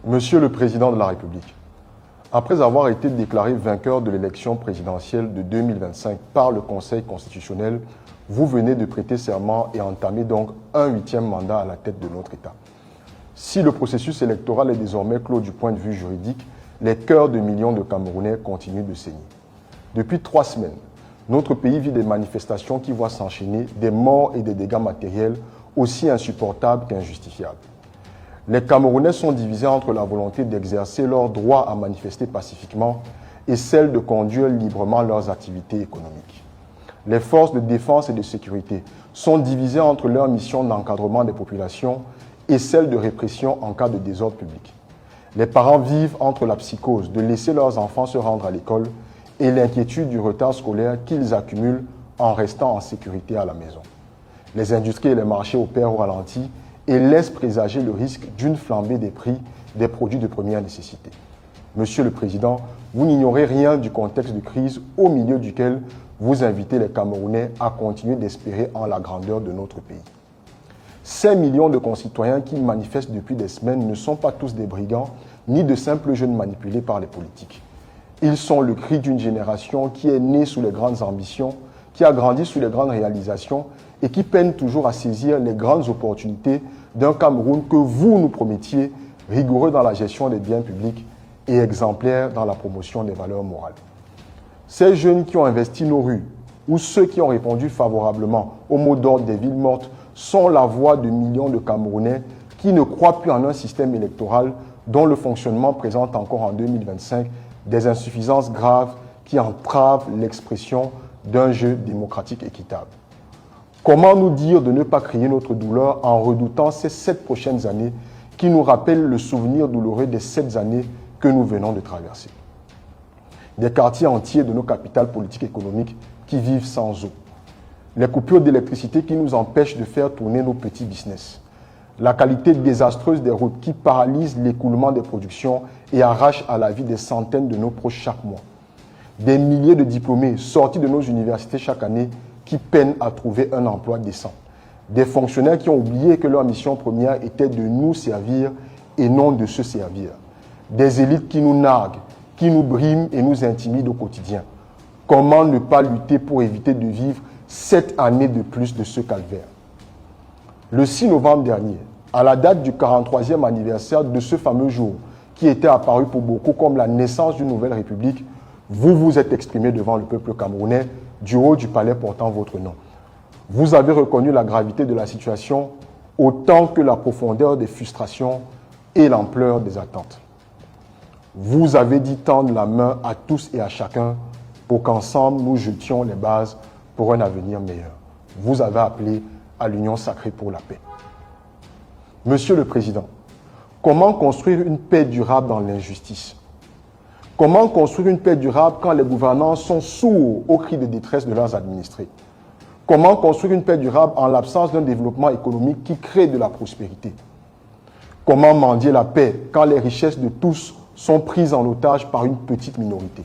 Monsieur le Président de la République, après avoir été déclaré vainqueur de l'élection présidentielle de 2025 par le Conseil constitutionnel, vous venez de prêter serment et entamer donc un 8e mandat à la tête de notre État. Si le processus électoral est désormais clos du point de vue juridique, les cœurs de millions de Camerounais continuent de saigner. Depuis 3 semaines, notre pays vit des manifestations qui voient s'enchaîner des morts et des dégâts matériels aussi insupportables qu'injustifiables. Les Camerounais sont divisés entre la volonté d'exercer leur droit à manifester pacifiquement et celle de conduire librement leurs activités économiques. Les forces de défense et de sécurité sont divisées entre leur mission d'encadrement des populations et celle de répression en cas de désordre public. Les parents vivent entre la psychose de laisser leurs enfants se rendre à l'école et l'inquiétude du retard scolaire qu'ils accumulent en restant en sécurité à la maison. Les industries et les marchés opèrent au ralenti et laissent présager le risque d'une flambée des prix des produits de première nécessité. Monsieur le Président, vous n'ignorez rien du contexte de crise au milieu duquel vous invitez les Camerounais à continuer d'espérer en la grandeur de notre pays. 5 millions de concitoyens qui manifestent depuis des semaines ne sont pas tous des brigands ni de simples jeunes manipulés par les politiques. Ils sont le cri d'une génération qui est née sous les grandes ambitions, qui a grandi sous les grandes réalisations et qui peine toujours à saisir les grandes opportunités d'un Cameroun que vous nous promettiez, rigoureux dans la gestion des biens publics et exemplaire dans la promotion des valeurs morales. Ces jeunes qui ont investi nos rues, ou ceux qui ont répondu favorablement au mot d'ordre des villes mortes, sont la voix de millions de Camerounais qui ne croient plus en un système électoral dont le fonctionnement présente encore en 2025 des insuffisances graves qui entravent l'expression d'un jeu démocratique équitable. Comment nous dire de ne pas crier notre douleur en redoutant ces 7 prochaines années qui nous rappellent le souvenir douloureux des 7 années que nous venons de traverser? Des quartiers entiers de nos capitales politiques et économiques qui vivent sans eau. Les coupures d'électricité qui nous empêchent de faire tourner nos petits business. La qualité désastreuse des routes qui paralyse l'écoulement des productions et arrache à la vie des centaines de nos proches chaque mois. Des milliers de diplômés sortis de nos universités chaque année qui peinent à trouver un emploi décent. Des fonctionnaires qui ont oublié que leur mission première était de nous servir et non de se servir. Des élites qui nous narguent, qui nous briment et nous intimident au quotidien. Comment ne pas lutter pour éviter de vivre 7 années de plus de ce calvaire? Le 6 novembre dernier, à la date du 43e anniversaire de ce fameux jour, qui était apparu pour beaucoup comme la naissance d'une nouvelle république, vous vous êtes exprimé devant le peuple camerounais du haut du palais portant votre nom. Vous avez reconnu la gravité de la situation autant que la profondeur des frustrations et l'ampleur des attentes. Vous avez dit tendre la main à tous et à chacun pour qu'ensemble nous jetions les bases pour un avenir meilleur. Vous avez appelé à l'union sacrée pour la paix. Monsieur le Président, comment construire une paix durable dans l'injustice? Comment construire une paix durable quand les gouvernants sont sourds aux cris de détresse de leurs administrés? Comment construire une paix durable en l'absence d'un développement économique qui crée de la prospérité? Comment mendier la paix quand les richesses de tous sont prises en otage par une petite minorité?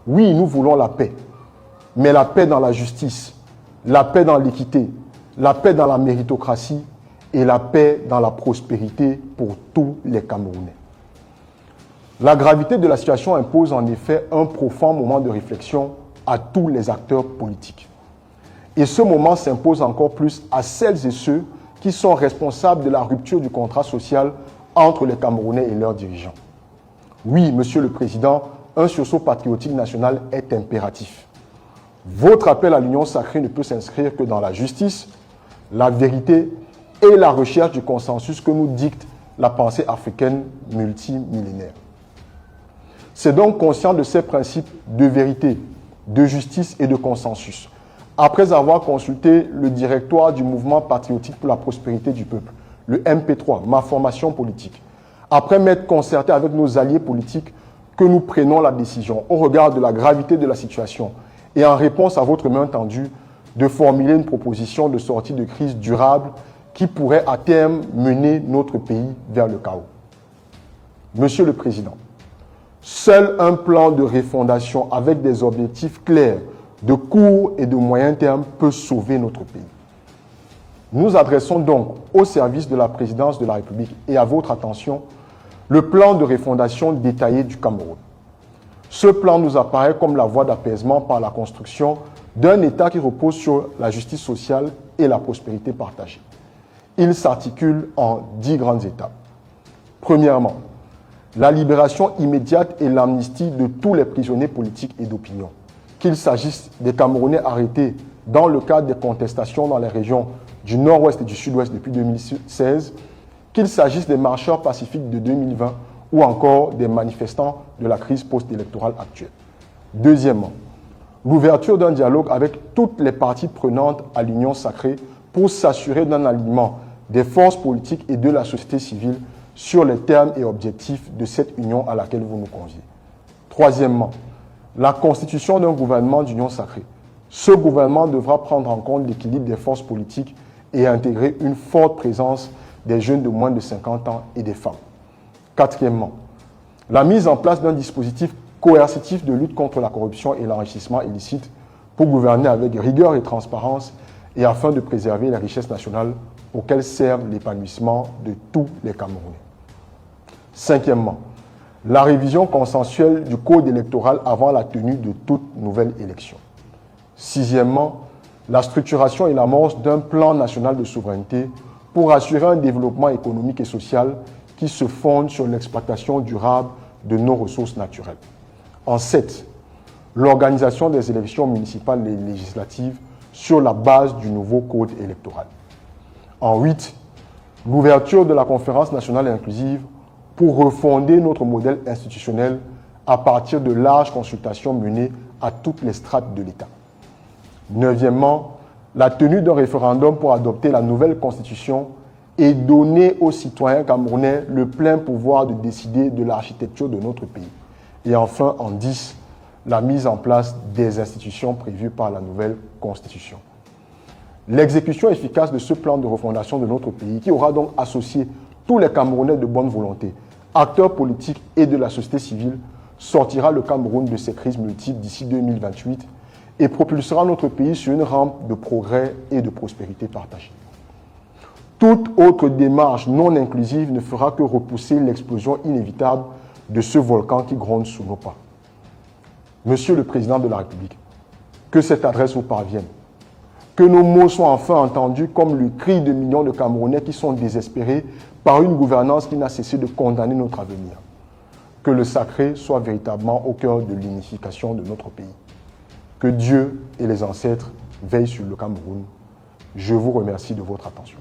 Oui, nous voulons la paix, mais la paix dans la justice, la paix dans l'équité, la paix dans la méritocratie et la paix dans la prospérité pour tous les Camerounais. La gravité de la situation impose en effet un profond moment de réflexion à tous les acteurs politiques. Et ce moment s'impose encore plus à celles et ceux qui sont responsables de la rupture du contrat social entre les Camerounais et leurs dirigeants. Oui, Monsieur le Président, un sursaut patriotique national est impératif. Votre appel à l'union sacrée ne peut s'inscrire que dans la justice, la vérité et la recherche du consensus que nous dicte la pensée africaine multimillénaire. C'est donc conscient de ces principes de vérité, de justice et de consensus, après avoir consulté le directoire du mouvement patriotique pour la prospérité du peuple, le MP3, ma formation politique, après m'être concerté avec nos alliés politiques, que nous prenons la décision, au regard de la gravité de la situation et en réponse à votre main tendue, de formuler une proposition de sortie de crise durable qui pourrait à terme mener notre pays vers le chaos. Monsieur le Président, seul un plan de refondation avec des objectifs clairs de court et de moyen terme peut sauver notre pays. Nous adressons donc au service de la présidence de la République et à votre attention le plan de refondation détaillé du Cameroun. Ce plan nous apparaît comme la voie d'apaisement par la construction d'un État qui repose sur la justice sociale et la prospérité partagée. Il s'articule en 10 grandes étapes. Premièrement, la libération immédiate et l'amnistie de tous les prisonniers politiques et d'opinion, qu'il s'agisse des Camerounais arrêtés dans le cadre des contestations dans les régions du Nord-Ouest et du Sud-Ouest depuis 2016, qu'il s'agisse des marcheurs pacifiques de 2020 ou encore des manifestants de la crise post-électorale actuelle. Deuxièmement, l'ouverture d'un dialogue avec toutes les parties prenantes à l'Union sacrée pour s'assurer d'un alignement des forces politiques et de la société civile sur les termes et objectifs de cette union à laquelle vous nous conviez. Troisièmement, la constitution d'un gouvernement d'union sacrée. Ce gouvernement devra prendre en compte l'équilibre des forces politiques et intégrer une forte présence des jeunes de moins de 50 ans et des femmes. Quatrièmement, la mise en place d'un dispositif coercitif de lutte contre la corruption et l'enrichissement illicite pour gouverner avec rigueur et transparence et afin de préserver les richesses nationales auxquelles servent l'épanouissement de tous les Camerounais. Cinquièmement, la révision consensuelle du code électoral avant la tenue de toute nouvelle élection. Sixièmement, la structuration et l'amorce d'un plan national de souveraineté pour assurer un développement économique et social qui se fonde sur l'exploitation durable de nos ressources naturelles. En 7, l'organisation des élections municipales et législatives sur la base du nouveau code électoral. En 8, l'ouverture de la conférence nationale inclusive pour refonder notre modèle institutionnel à partir de larges consultations menées à toutes les strates de l'État. Neuvièmement, la tenue d'un référendum pour adopter la nouvelle constitution et donner aux citoyens camerounais le plein pouvoir de décider de l'architecture de notre pays. Et enfin, en 10, la mise en place des institutions prévues par la nouvelle constitution. L'exécution efficace de ce plan de refondation de notre pays, qui aura donc associé tous les Camerounais de bonne volonté, acteurs politiques et de la société civile, sortira le Cameroun de ses crises multiples d'ici 2028 et propulsera notre pays sur une rampe de progrès et de prospérité partagée. Toute autre démarche non inclusive ne fera que repousser l'explosion inévitable de ce volcan qui gronde sous nos pas. Monsieur le Président de la République, que cette adresse vous parvienne, que nos mots soient enfin entendus comme le cri de millions de Camerounais qui sont désespérés par une gouvernance qui n'a cessé de condamner notre avenir. Que le sacré soit véritablement au cœur de l'unification de notre pays. Que Dieu et les ancêtres veillent sur le Cameroun. Je vous remercie de votre attention.